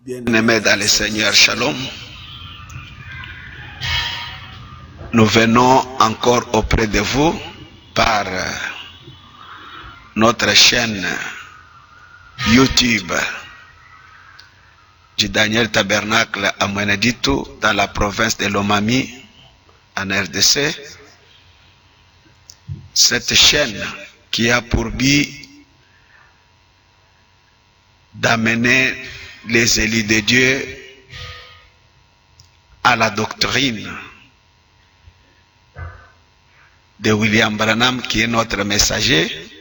Bien-aimés dans le Seigneur, Shalom. Nous venons encore auprès de vous par notre chaîne YouTube du Daniel Tabernacle à Mweneditu dans la province de Lomami en RDC. Cette chaîne qui a pour but d'amener les élus de Dieu à la doctrine de William Branham, qui est notre messager.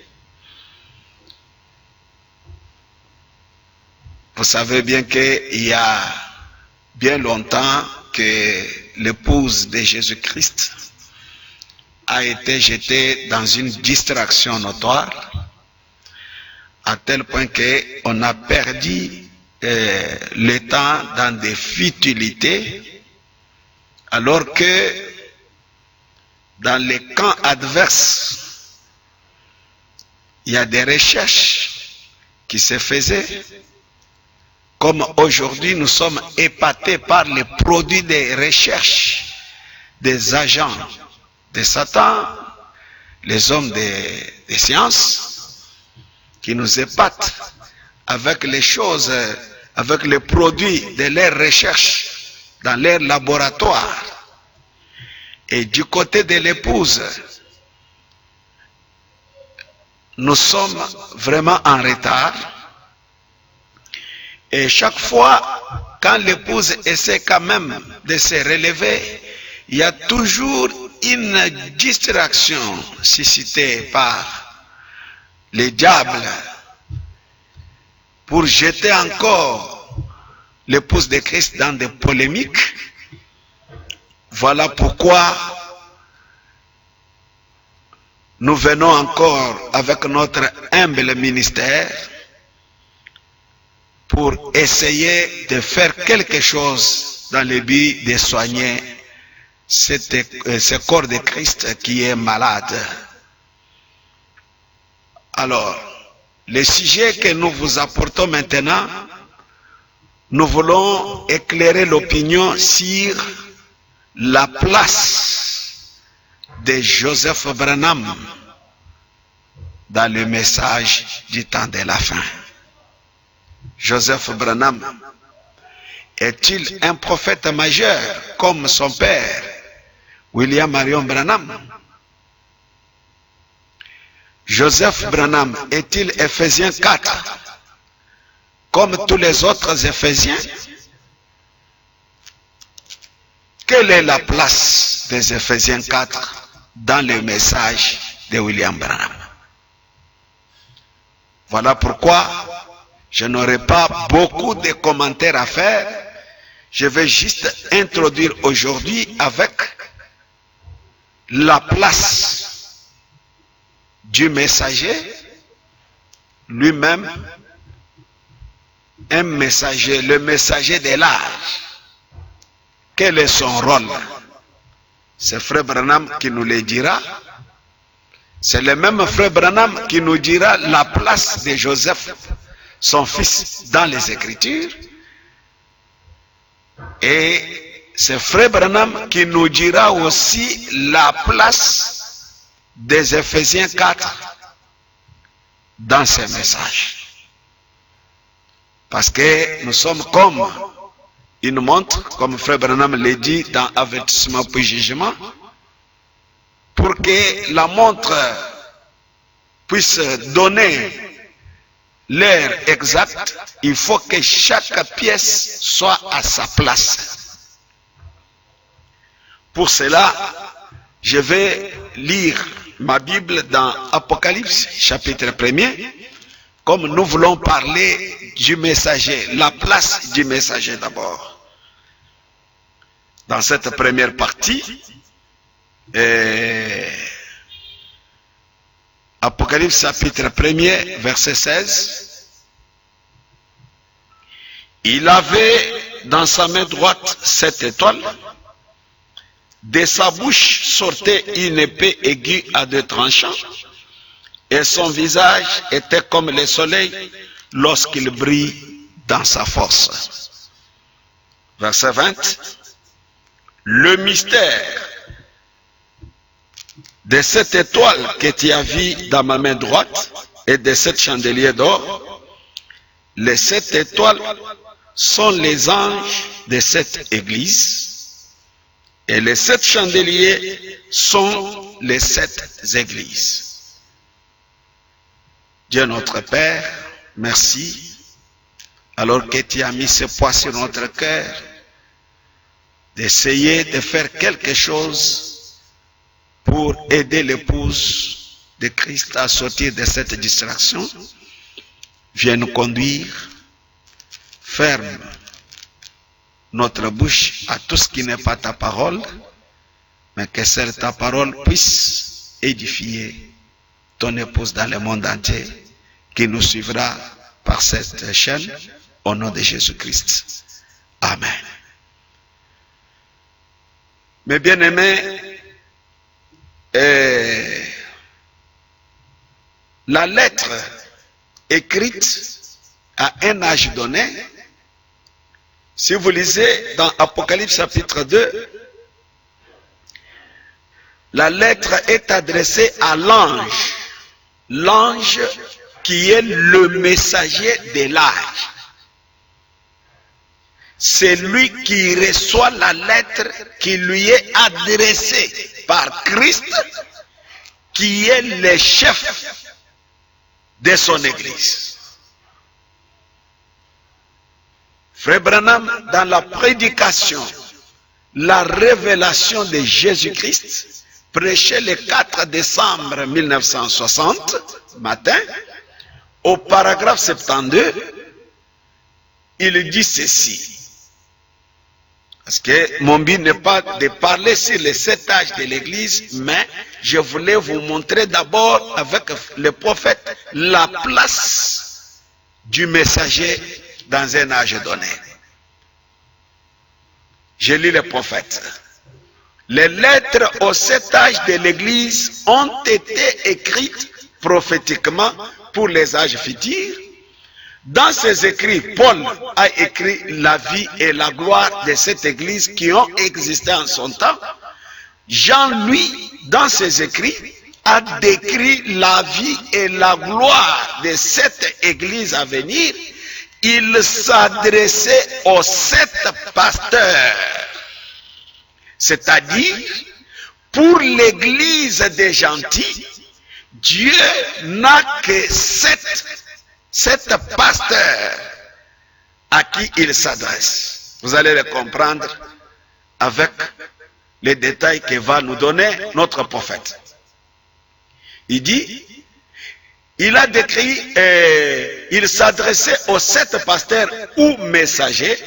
Vous savez bien qu'il y a bien longtemps que l'épouse de Jésus-Christ a été jetée dans une distraction notoire, à tel point qu'on a perdu le temps dans des futilités, alors que dans les camps adverses, il y a des recherches qui se faisaient. Comme aujourd'hui, nous sommes épatés par les produits des recherches des agents de Satan, les hommes des sciences, qui nous épatent avec les choses, avec les produits de leurs recherches dans leur laboratoire. Et du côté de l'épouse, nous sommes vraiment en retard. Et chaque fois, quand l'épouse essaie quand même de se relever, il y a toujours une distraction suscitée par les diables pour jeter encore l'épouse de Christ dans des polémiques. Voilà pourquoi nous venons encore avec notre humble ministère pour essayer de faire quelque chose dans le but de soigner ce corps de Christ qui est malade. Alors, le sujet que nous vous apportons maintenant, nous voulons éclairer l'opinion sur la place de Joseph Branham dans le message du temps de la fin. Joseph Branham est-il un prophète majeur comme son père, William Marion Branham? Joseph Branham est-il Éphésiens 4 comme tous les autres Éphésiens? Quelle est la place des Éphésiens 4 dans le message de William Branham? Voilà pourquoi je n'aurai pas beaucoup de commentaires à faire. Je vais juste introduire aujourd'hui avec la place du messager lui-même, un messager, le messager de l'âge. Quel est son rôle? C'est Frère Branham qui nous le dira. C'est le même Frère Branham qui nous dira la place de Joseph, son fils, dans les Écritures. Et c'est Frère Branham qui nous dira aussi la place des Éphésiens 4 dans ces messages. Parce que nous sommes comme une montre, comme Frère Branham l'a dit dans Avertissement puis Jugement, pour que la montre puisse donner l'heure exacte, il faut que chaque pièce soit à sa place. Pour cela, je vais lire ma Bible dans Apocalypse, chapitre 1er, comme nous voulons parler du messager, la place du messager d'abord. Dans cette première partie, Apocalypse chapitre 1er, verset 16. Il avait dans sa main droite 7 étoiles. De sa bouche sortait une épée aiguë à 2 tranchants. Et son visage était comme le soleil lorsqu'il brille dans sa force. verset 20, le mystère de cette étoile que tu as vue dans ma main droite et de sept chandeliers d'or. Les 7 étoiles sont les anges de cette église et les 7 chandeliers sont les 7 églises. Dieu notre Père, merci, alors que tu as mis ce poids sur notre cœur, d'essayer de faire quelque chose pour aider l'épouse de Christ à sortir de cette distraction. Viens nous conduire, ferme notre bouche à tout ce qui n'est pas ta parole, mais que seule ta parole puisse édifier ton épouse dans le monde entier, qui nous suivra par cette chaîne, au nom de Jésus-Christ. Amen. Mes bien-aimés, la lettre écrite à un âge donné, si vous lisez dans Apocalypse chapitre 2, la lettre est adressée à l'ange, l'ange qui est le messager de l'âge. C'est lui qui reçoit la lettre qui lui est adressée par Christ, qui est le chef de son église. Frère Branham, dans la prédication, la révélation de Jésus-Christ, prêché le 4 décembre 1960, matin, au paragraphe 72, il dit ceci. Parce que mon but n'est pas de parler sur les 7 âges de l'église, mais je voulais vous montrer d'abord avec le prophète la place du messager dans un âge donné. Je lis le prophète. Les lettres aux 7 âges de l'église ont été écrites prophétiquement pour les âges futurs. Dans ses écrits, Paul a écrit la vie et la gloire de cette église qui ont existé en son temps. Jean, lui, dans ses écrits, a décrit la vie et la gloire de cette église à venir. Il s'adressait aux 7 pasteurs, c'est-à-dire pour l'église des gentils. Dieu n'a que 7 pasteurs à qui il s'adresse. Vous allez le comprendre avec les détails que va nous donner notre prophète. Il dit, il a décrit, il s'adressait aux 7 pasteurs ou messagers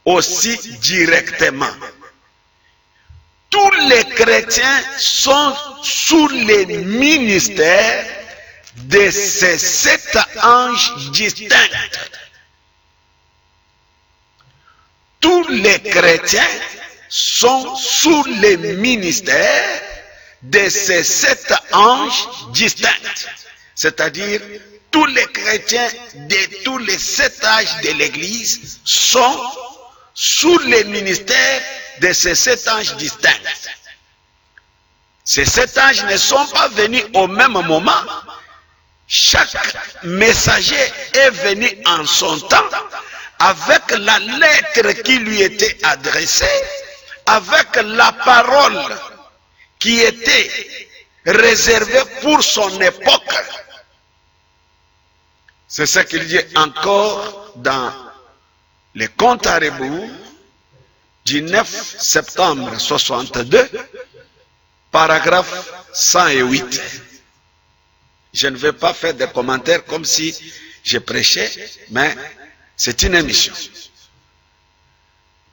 aussi directement. Tous les chrétiens sont sous les ministères de ces 7 anges distincts. Tous les chrétiens sont sous les ministères de ces 7 anges distincts. C'est-à-dire, tous les chrétiens de tous les 7 âges de l'Église sont sous les ministères de ces 7 anges distincts. Ces 7 anges ne sont pas venus au même moment. Chaque messager est venu en son temps, avec la lettre qui lui était adressée, avec la parole qui était réservée pour son époque. C'est ce qu'il dit encore dans les comptes à rebours du 9 septembre 62, paragraphe 108. Je ne vais pas faire des commentaires comme si je prêchais, mais c'est une émission.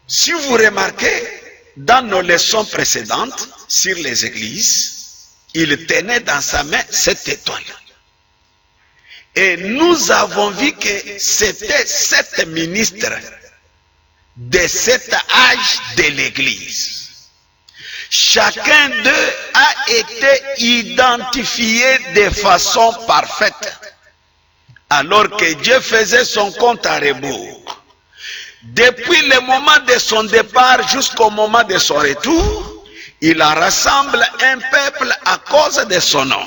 Si vous remarquez, dans nos leçons précédentes sur les églises, il tenait dans sa main 7 étoiles. Et nous avons vu que c'était 7 ministres de 7 âges de l'église. Chacun d'eux a été identifié de façon parfaite. Alors que Dieu faisait son compte à rebours, Depuis le moment de son départ jusqu'au moment de son retour, il rassemble un peuple à cause de son nom.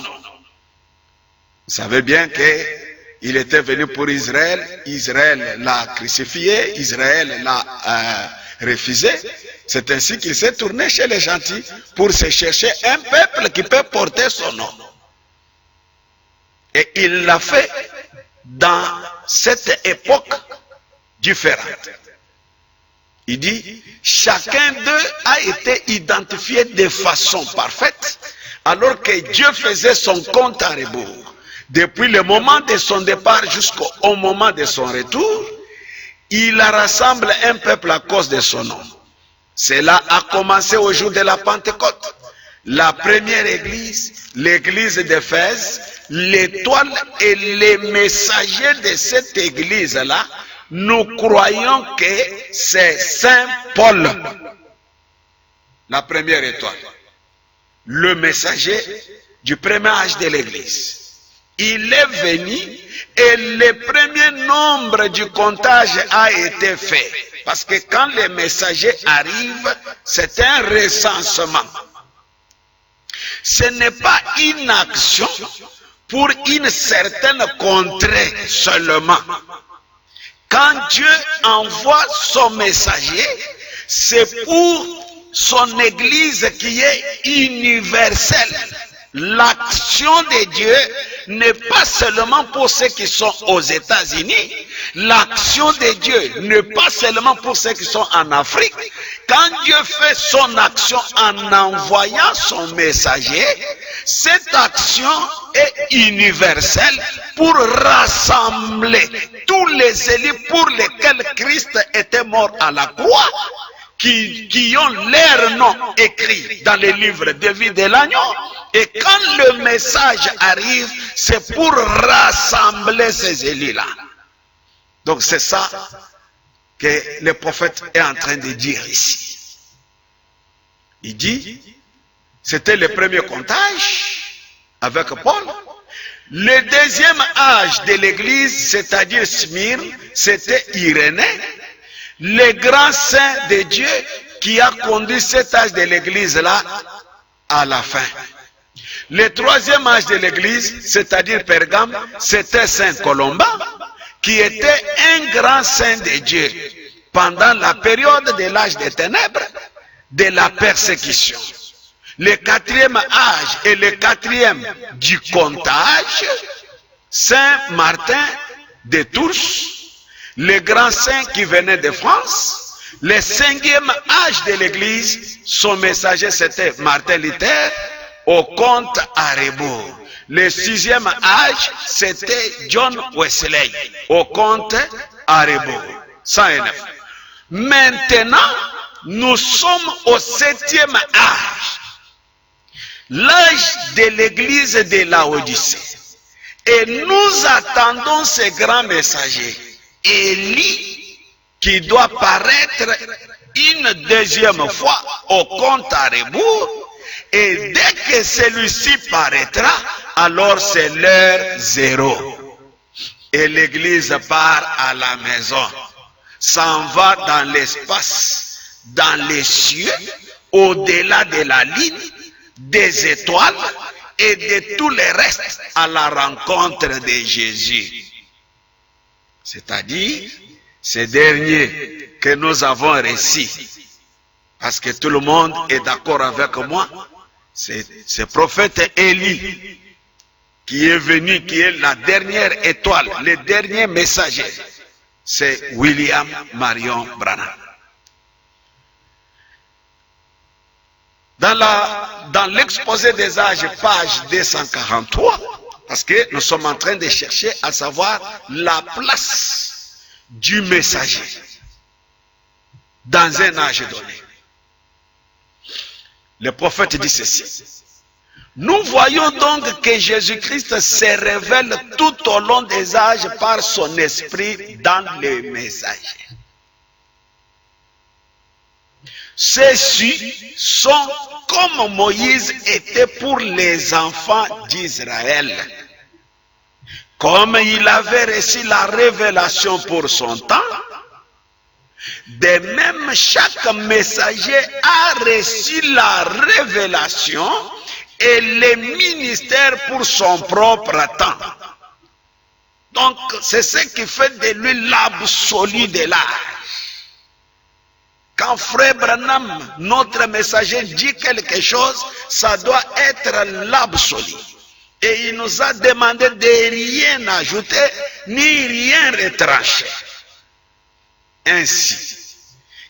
Vous savez bien qu'il était venu pour Israël, Israël l'a crucifié, Israël l'a refusé. C'est ainsi qu'il s'est tourné chez les gentils pour se chercher un peuple qui peut porter son nom. Et il l'a fait dans cette époque différente. Il dit, chacun d'eux a été identifié de façon parfaite, alors que Dieu faisait son compte à rebours. Depuis le moment de son départ jusqu'au moment de son retour, il rassemble un peuple à cause de son nom. Cela a commencé au jour de la Pentecôte. La première église, l'église d'Éphèse, l'étoile et les messagers de cette église-là, nous croyons que c'est Saint Paul, la première étoile, le messager du premier âge de l'église. Il est venu et le premier nombre du comptage a été fait. Parce que quand les messagers arrivent, c'est un recensement. Ce n'est pas une action pour une certaine contrée seulement. Quand Dieu envoie son messager, c'est pour son église qui est universelle. L'action de Dieu n'est pas seulement pour ceux qui sont aux États-Unis. L'action de Dieu n'est pas seulement pour ceux qui sont en Afrique. Quand Dieu fait son action en envoyant son messager, cette action est universelle pour rassembler tous les élus pour lesquels Christ était mort à la croix, qui ont leur nom écrit dans les livres de vie de l'agneau. Et quand le message arrive, c'est pour rassembler ces élus-là. Donc c'est ça que le prophète est en train de dire ici. Il dit, c'était le premier comptage avec Paul. Le deuxième âge de l'église, c'est-à-dire Smyrne, c'était Irénée, le grand saint de Dieu qui a conduit cet âge de l'église-là à la fin. Le troisième âge de l'église, c'est-à-dire Pergame, c'était Saint Colomban, qui était un grand saint de Dieu pendant la période de l'âge des ténèbres, de la persécution. Le quatrième âge et le quatrième du comptage, Saint Martin de Tours, le grand saint qui venait de France. Le cinquième âge de l'église, son messager c'était Martin Luther, au compte à rebours. Le sixième âge, c'était John Wesley, au compte à rebours. 109. Maintenant, nous sommes au septième âge, l'âge de l'église de Laodicée. Et nous attendons ce grand messager, Élie, qui doit paraître une deuxième fois au compte à rebours. Et dès que celui-ci paraîtra, alors c'est l'heure zéro. Et l'église part à la maison, s'en va dans l'espace, dans les cieux, au-delà de la ligne, des étoiles et de tout le reste à la rencontre de Jésus. C'est-à-dire, ces derniers que nous avons récits, parce que tout le monde est d'accord avec moi, c'est ce prophète Élie qui est venu, qui est la dernière étoile, le dernier messager, c'est William Marion Branham. Dans l'exposé des âges, page 243, parce que nous sommes en train de chercher à savoir la place du messager dans un âge donné. Le prophète dit ceci. Nous voyons donc que Jésus-Christ se révèle tout au long des âges par son esprit dans les messagers. Ceux-ci sont comme Moïse était pour les enfants d'Israël. Comme il avait reçu la révélation pour son temps, De même, chaque messager a reçu la révélation et les ministères pour son propre temps. Donc, c'est ce qui fait de lui l'absolu de l'âge. Quand Frère Branham, notre messager, dit quelque chose, ça doit être l'absolu. Et il nous a demandé de rien ajouter, ni rien retrancher. Ainsi,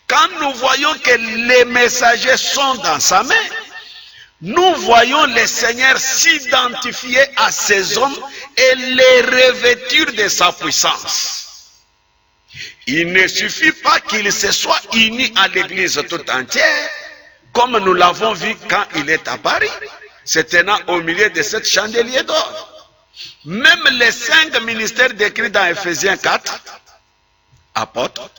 quand nous voyons que les messagers sont dans sa main, nous voyons le Seigneur s'identifier à ces hommes et les revêtir de sa puissance. Il ne suffit pas qu'il se soit uni à l'Église tout entière, comme nous l'avons vu quand il est à Paris, se tenant au milieu de cette chandelier d'or. Même les 5 ministères décrits dans Ephésiens 4, apôtres,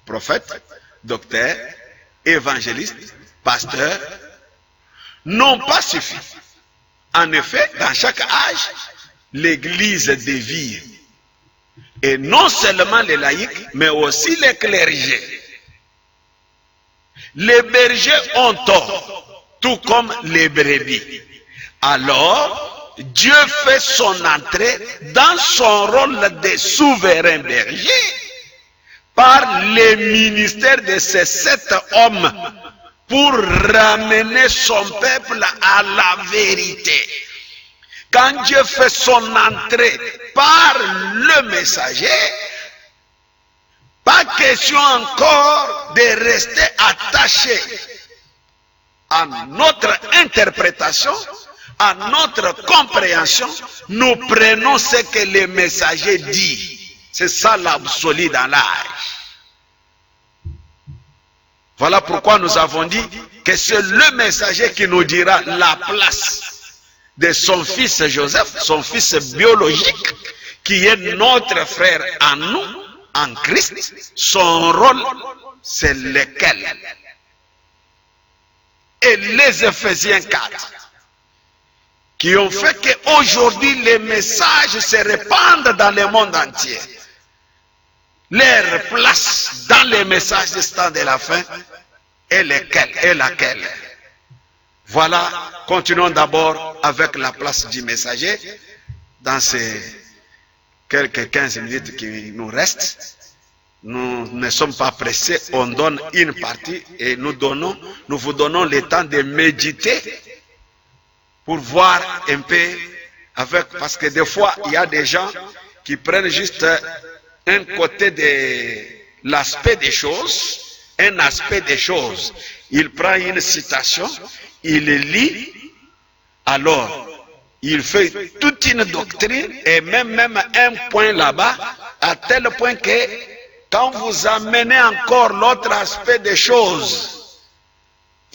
prophètes, docteurs, évangélistes, pasteurs, n'ont pas suffi. En effet, dans chaque âge, l'Église dévie. Et non seulement les laïcs, mais aussi les clergés. Les bergers ont tort, tout comme les brebis. Alors, Dieu fait son entrée dans son rôle de souverain berger par les ministères de ces 7 hommes pour ramener son peuple à la vérité. Quand Dieu fait son entrée par le messager, pas question encore de rester attaché à notre interprétation, à notre compréhension. Nous prenons ce que le messager dit. C'est ça l'absolu dans l'âge. Voilà pourquoi nous avons dit que c'est le messager qui nous dira la place de son fils Joseph, son fils biologique, qui est notre frère en nous, en Christ. Son rôle, c'est lequel? Et les Ephésiens 4, qui ont fait qu'aujourd'hui les messages se répandent dans le monde entier. Leur place dans les messages du temps de la fin est laquelle? Voilà, continuons d'abord avec la place du messager. Dans ces quelques 15 minutes qui nous restent, nous ne sommes pas pressés, on donne une partie et nous vous donnons le temps de méditer pour voir un peu parce que des fois il y a des gens qui prennent juste un côté de l'aspect des choses, un aspect des choses. Il prend une citation, il lit, alors il fait toute une doctrine et même un point là-bas, à tel point que quand vous amenez encore l'autre aspect des choses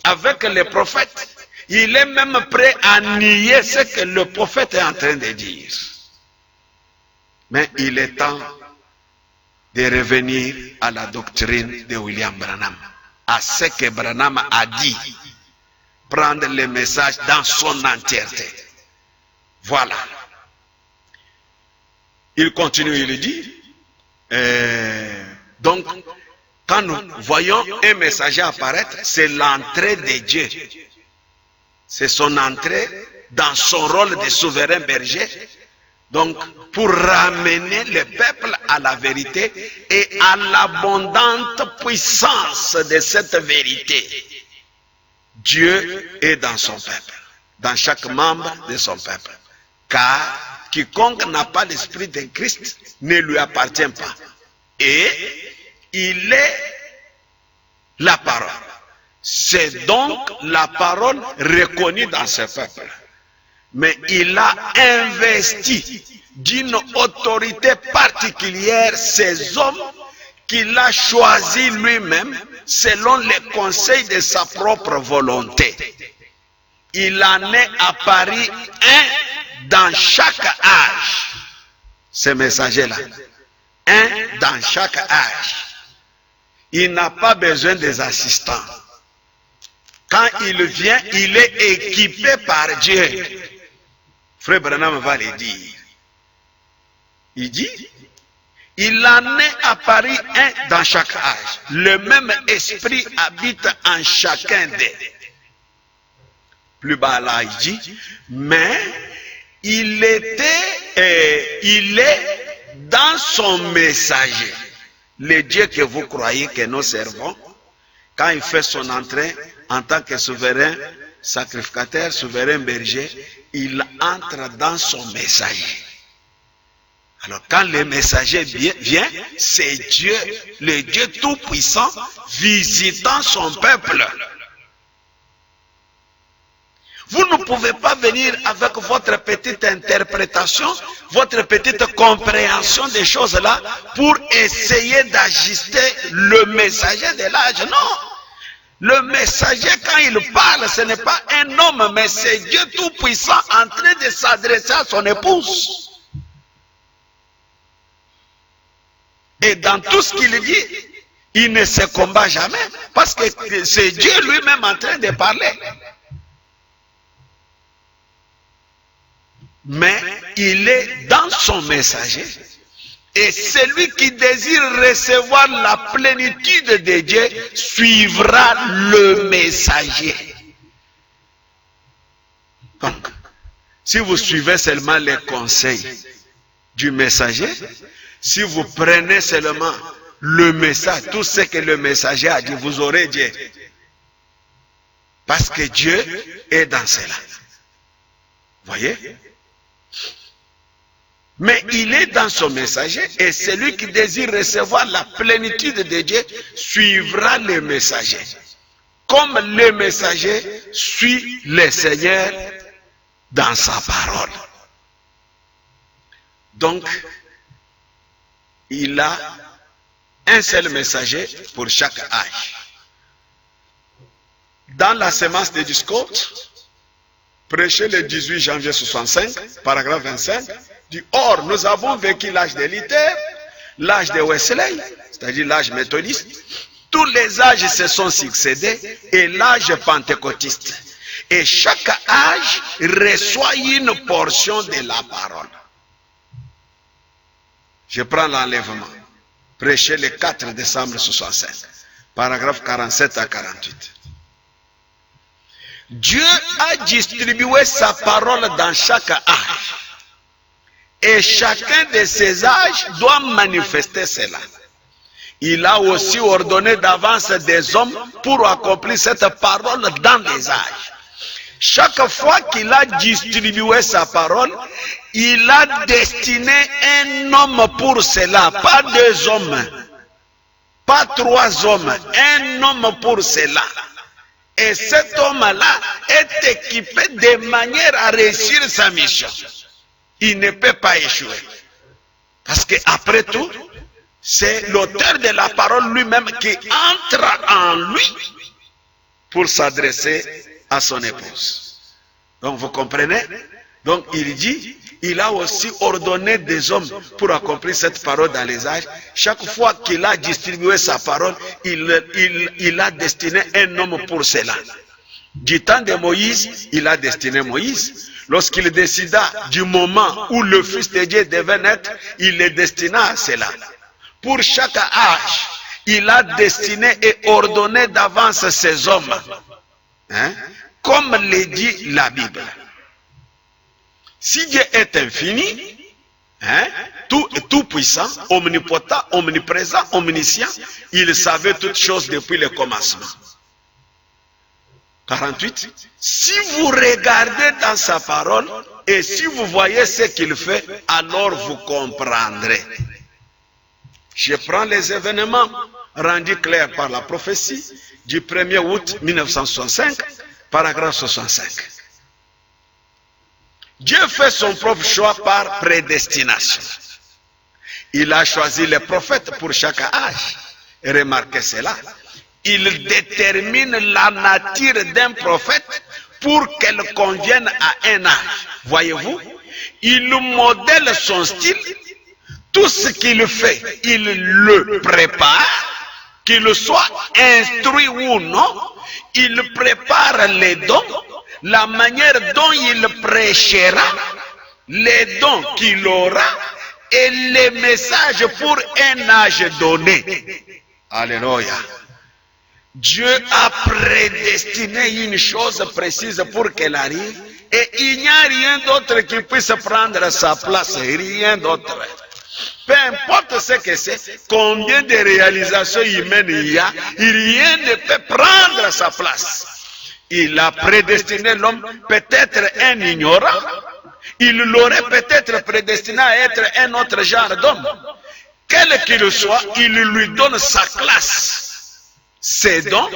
avec les prophètes, il est même prêt à nier ce que le prophète est en train de dire. Mais il est temps de revenir à la doctrine de William Branham, à ce que Branham a dit, prendre le message dans son entièreté. Voilà. Il continue, il dit, donc, quand nous voyons un messager apparaître, c'est l'entrée de Dieu. C'est son entrée dans son rôle de souverain berger. Donc, pour ramener le peuple à la vérité et à l'abondante puissance de cette vérité. Dieu est dans son peuple, dans chaque membre de son peuple. Car quiconque n'a pas l'esprit de Christ ne lui appartient pas. Et il est la parole. C'est donc la parole reconnue dans ce peuple. Mais il a investi d'une autorité particulière ces hommes qu'il a choisis lui-même selon les conseils de sa propre volonté. Il en est apparu un dans chaque âge. Ce messager-là. Un dans chaque âge. Il n'a pas besoin des assistants. Quand il vient, il est équipé par Dieu. Frère Branham va le dire. Il dit, Il en est apparu un dans chaque âge. Le même esprit habite en chacun d'eux. Plus bas là, il dit, mais il est dans son messager. Le Dieu que vous croyez que nous servons, quand il fait son entrée en tant que souverain sacrificateur, souverain berger, il entre dans son messager. Alors quand le messager vient, c'est Dieu, le Dieu tout-puissant, visitant son peuple. Vous ne pouvez pas venir avec votre petite interprétation, votre petite compréhension des choses là, pour essayer d'ajuster le messager de l'âge. Non! Le messager, quand il parle, ce n'est pas un homme, mais c'est Dieu tout-puissant en train de s'adresser à son épouse. Et dans tout ce qu'il dit, il ne se combat jamais, parce que c'est Dieu lui-même en train de parler. Mais il est dans son messager. Et celui qui désire recevoir la plénitude de Dieu suivra le messager. Donc, si vous suivez seulement les conseils du messager, si vous prenez seulement le message, tout ce que le messager a dit, vous aurez Dieu. Parce que Dieu est dans cela. Voyez? Mais il est dans son messager et celui qui désire recevoir la plénitude de Dieu suivra le messager. Comme le messager suit le Seigneur dans sa parole. Donc, il a un seul messager pour chaque âge. Dans la sémence de discours, prêché le 18 janvier 65, paragraphe 25, dit « Or, nous avons vécu l'âge de Luther, l'âge de Wesley, c'est-à-dire l'âge méthodiste, tous les âges se sont succédés et l'âge pentecôtiste. Et chaque âge reçoit une portion de la parole. » Je prends l'enlèvement, prêché le 4 décembre 65, paragraphe 47 à 48. Dieu a distribué sa parole dans chaque âge. Et chacun de ces âges doit manifester cela. Il a aussi ordonné d'avance des hommes pour accomplir cette parole dans les âges. Chaque fois qu'il a distribué sa parole, il a destiné un homme pour cela, pas deux hommes, pas trois hommes, un homme pour cela. Et cet homme-là est équipé de manière à réussir sa mission. Il ne peut pas échouer. Parce qu'après tout, c'est l'auteur de la parole lui-même qui entre en lui pour s'adresser à son épouse. Donc vous comprenez? Donc il dit, il a aussi ordonné des hommes pour accomplir cette parole dans les âges. Chaque fois qu'il a distribué sa parole, il a destiné un homme pour cela. Du temps de Moïse, il a destiné Moïse. Lorsqu'il décida du moment où le Fils de Dieu devait naître, il le destina à cela. Pour chaque âge, il a destiné et ordonné d'avance ces hommes. Hein? Comme le dit la Bible. Si Dieu est infini, hein, tout puissant, omnipotent, omniprésent, omniscient, il savait toutes choses depuis le commencement. 48. Si vous regardez dans sa parole et si vous voyez ce qu'il fait, alors vous comprendrez. Je prends les événements rendus clairs par la prophétie du 1er août 1965, paragraphe 65. Dieu fait son propre choix par prédestination. Il a choisi les prophètes pour chaque âge. Et remarquez cela. Il détermine la nature d'un prophète pour qu'elle convienne à un âge. Voyez-vous, il modèle son style. Tout ce qu'il fait, il le prépare, qu'il soit instruit ou non. Il prépare les dons, la manière dont il prêchera, les dons qu'il aura et les messages pour un âge donné. Alléluia. Dieu a prédestiné une chose précise pour qu'elle arrive et il n'y a rien d'autre qui puisse prendre sa place, rien d'autre. Peu importe ce que c'est, combien de réalisations humaines il y a, rien ne peut prendre sa place. Il a prédestiné l'homme, peut-être un ignorant, il l'aurait peut-être prédestiné à être un autre genre d'homme. Quel qu'il soit, il lui donne sa classe. Ses dons,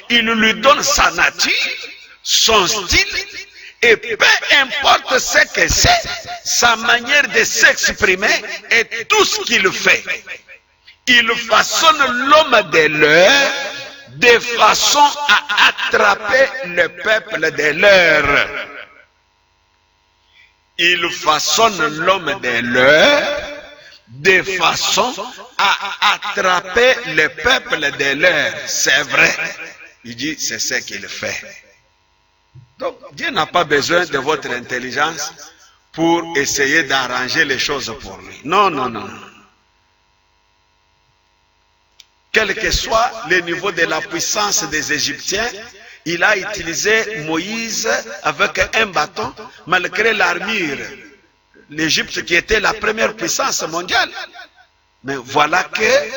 il lui donne sa nature, son style, et peu importe ce que c'est, sa manière de s'exprimer et tout ce qu'il fait. Il façonne l'homme de l'heure de façon à attraper le peuple de l'heure. Il façonne l'homme de l'heure de façon à attraper le peuple de l'heure. C'est vrai. Il dit, c'est ce qu'il fait. Donc, Dieu n'a pas besoin de votre intelligence pour essayer d'arranger les choses pour lui. Non, non, non. Quel que soit le niveau de la puissance des Égyptiens, il a utilisé Moïse avec un bâton, malgré l'armure. L'Égypte qui était la première puissance mondiale. Mais voilà que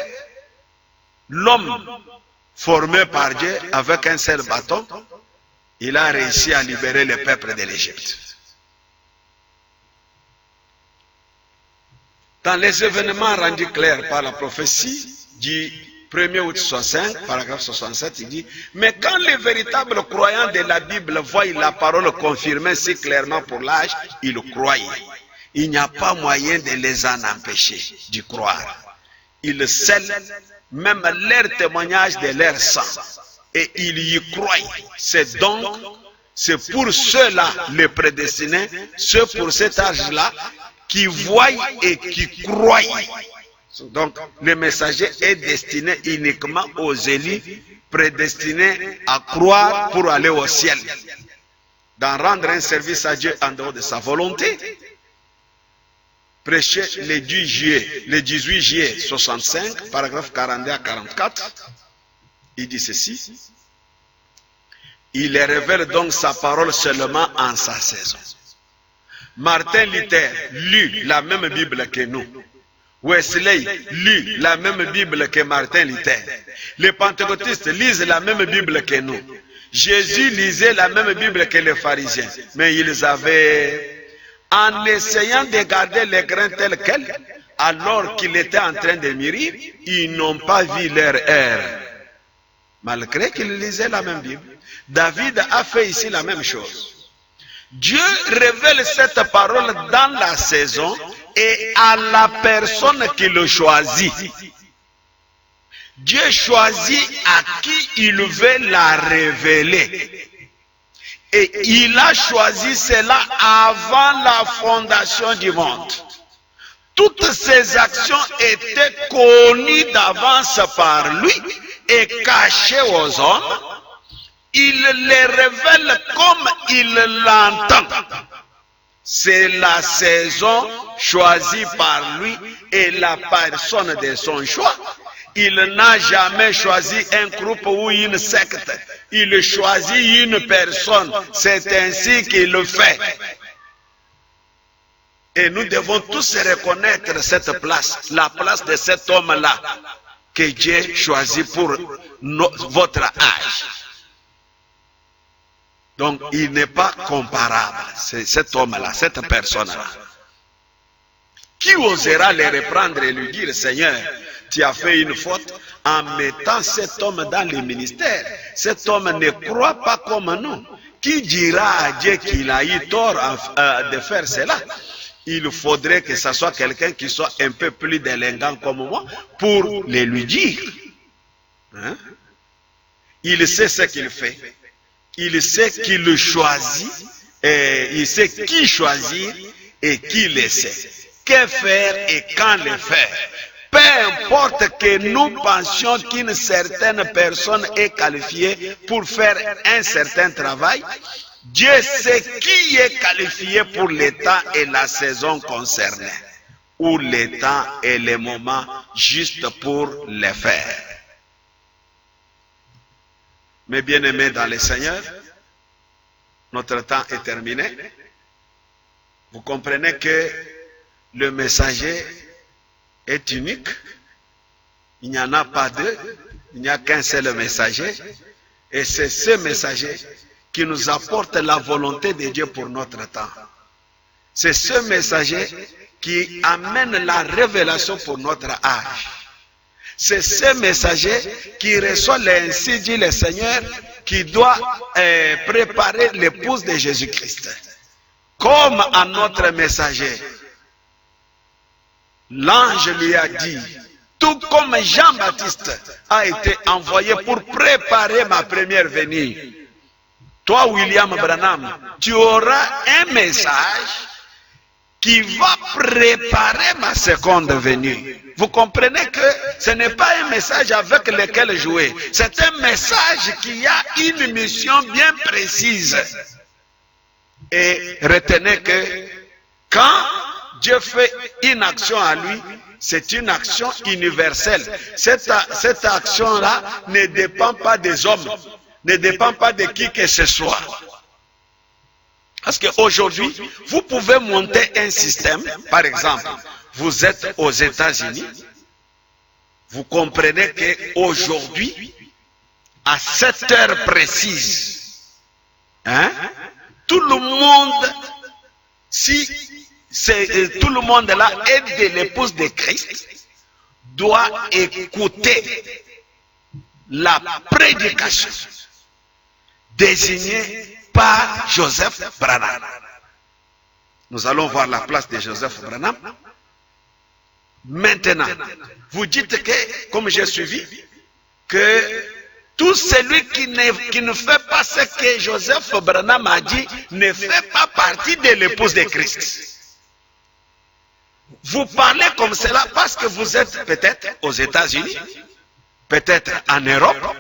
l'homme formé par Dieu avec un seul bâton, il a réussi à libérer le peuple de l'Égypte. Dans les événements rendus clairs par la prophétie du 1er août 65, paragraphe 67, il dit, mais quand les véritables croyants de la Bible voient la parole confirmée si clairement pour l'âge, ils croient. Il n'y a pas moyen de les en empêcher d'y croire. Ils scellent même leur témoignage de leur sang. Et ils y croient. C'est donc, c'est pour ceux-là, les prédestinés, ceux pour cet âge-là, qui voient et qui croient. Donc, le messager est destiné uniquement aux élus prédestinés à croire pour aller au ciel. D'en rendre un service à Dieu en dehors de sa volonté. Prêché le 18 juillet 65, paragraphe 42 à 44, il dit ceci. Il révèle donc sa parole seulement en sa saison. Martin Luther lut la même Bible que nous. Wesley lut la même Bible que Martin Luther. Les pentecôtistes lisent la même Bible que nous. Jésus lisait la même Bible que les pharisiens. Mais ils avaient... En essayant de garder les grains tels quels, alors qu'il était en train de mûrir, ils n'ont pas vu leur erreur. Malgré qu'ils lisaient la même Bible. David a fait ici la même chose. Dieu révèle cette parole dans la saison et à la personne qui le choisit. Dieu choisit à qui il veut la révéler. Et il a choisi cela avant la fondation du monde. Toutes ces actions étaient connues d'avance par lui et cachées aux hommes. Il les révèle comme il l'entend. C'est la saison choisie par lui et la personne de son choix. Il n'a jamais choisi un groupe ou une secte. Il choisit une personne. C'est ainsi qu'il le fait. Et nous devons tous reconnaître cette place, la place de cet homme-là que Dieu choisit pour votre âge. Donc, il n'est pas comparable. C'est cet homme-là, cette personne-là. Qui osera le reprendre et lui dire, Seigneur, tu as fait une faute en mettant cet homme dans le ministère. Cet homme ne croit pas comme nous. Qui dira à Dieu qu'il a eu tort de faire cela? Il faudrait que ce soit quelqu'un qui soit un peu plus délinquant comme moi pour le lui dire. Hein? Il sait ce qu'il fait. Il sait qu'il choisit. Et il sait qui choisir et qui laisser. Que faire et quand le faire. Peu importe que nous pensions qu'une certaine personne est qualifiée pour faire un certain travail, Dieu sait qui est qualifié pour l'état et la saison concernée. ou le temps et le moment juste pour les faire. Mes bien-aimés dans le Seigneur, notre temps est terminé. Vous comprenez que le messager est unique. Il n'y en a pas deux. Il n'y a qu'un seul messager. Et c'est ce messager qui nous apporte la volonté de Dieu pour notre temps. C'est ce messager qui amène la révélation pour notre âge. C'est ce messager qui reçoit ainsi dit le Seigneur, qui doit préparer l'épouse de Jésus-Christ. Comme à notre messager, l'ange lui a dit, tout comme Jean-Baptiste a été envoyé pour préparer ma première venue. Toi, William Branham, tu auras un message qui va préparer ma seconde venue. Vous comprenez que ce n'est pas un message avec lequel jouer. C'est un message qui a une mission bien précise. Et retenez que quand Dieu fait une action à lui, c'est une action universelle. Cette action-là ne dépend pas des hommes, ne dépend pas de qui que ce soit. Parce qu'aujourd'hui, vous pouvez monter un système, par exemple, vous êtes aux États-Unis, vous comprenez qu'aujourd'hui, à 7 heures précises, tout le monde, tout le monde là est de l'épouse de Christ, doit écouter la prédication désignée par Joseph Branham. Nous allons voir la place de Joseph Branham. Maintenant, vous dites que, comme j'ai suivi, que tout celui qui ne fait pas ce que Joseph Branham a dit ne fait pas partie de l'épouse de Christ. Vous parlez comme cela parce que vous êtes peut-être aux États-Unis, peut-être en Europe,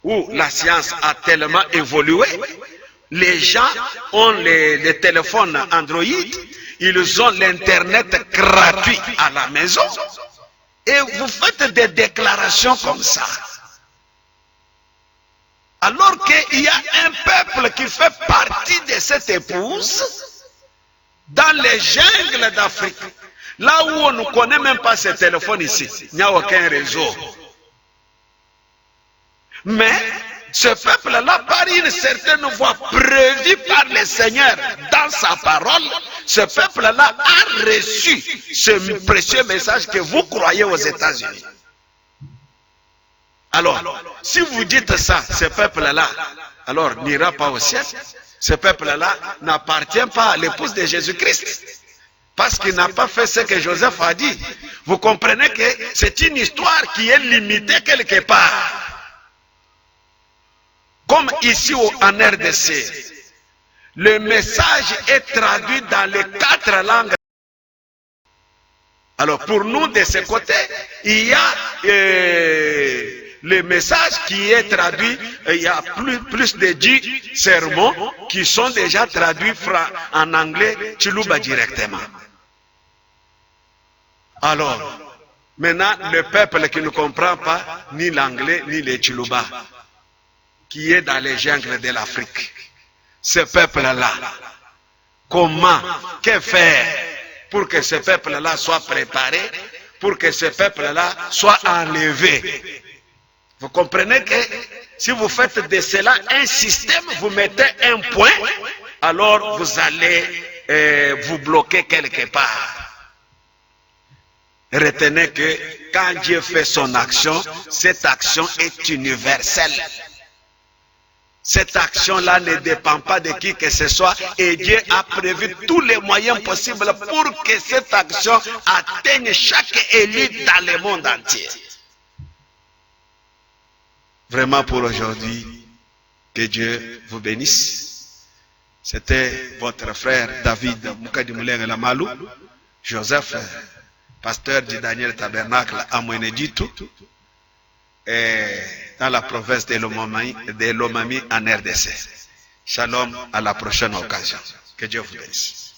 où la science a tellement évolué. Les gens ont les téléphones Android, ils ont l'internet gratuit à la maison, et vous faites des déclarations comme ça. Alors qu'il y a un peuple qui fait partie de cette épouse dans les jungles d'Afrique, là où on ne connaît même pas ce téléphone ici, il n'y a aucun réseau. Mais ce peuple-là, par une certaine voie prévue par le Seigneur dans sa parole, ce peuple-là a reçu ce précieux message que vous croyez aux États-Unis. Alors, si vous dites ça, ce peuple-là, alors n'ira pas au ciel. Ce peuple-là n'appartient pas à l'épouse de Jésus-Christ. Parce qu'il n'a pas fait ce que Joseph a dit. Vous comprenez que c'est une histoire qui est limitée quelque part. Comme ici en RDC, le message est traduit dans les 4 langues. Alors pour nous, de ce côté, il y a le message qui est traduit, il y a plus de 10 sermons qui sont déjà traduits en anglais, Chiluba directement. Alors, maintenant, le peuple qui ne comprend pas ni l'anglais ni le Chiluba, qui est dans les jungles de l'Afrique, ce peuple-là, comment, que faire pour que ce peuple-là soit préparé, pour que ce peuple-là soit enlevé? Vous comprenez que si vous faites de cela un système, vous mettez un point, alors vous allez vous bloquer quelque part. Retenez que quand Dieu fait son action, cette action est universelle. Cette action-là ne dépend pas de qui que ce soit, et Dieu a prévu tous les moyens possibles pour que cette action atteigne chaque élu dans le monde entier. Vraiment pour aujourd'hui, que Dieu vous bénisse. C'était votre frère David Mukadimouler Lamalou, Joseph, pasteur du Daniel Tabernacle à Mweneditu, et dans la province de Lomami en RDC. Shalom, à la prochaine occasion. Que Dieu vous bénisse.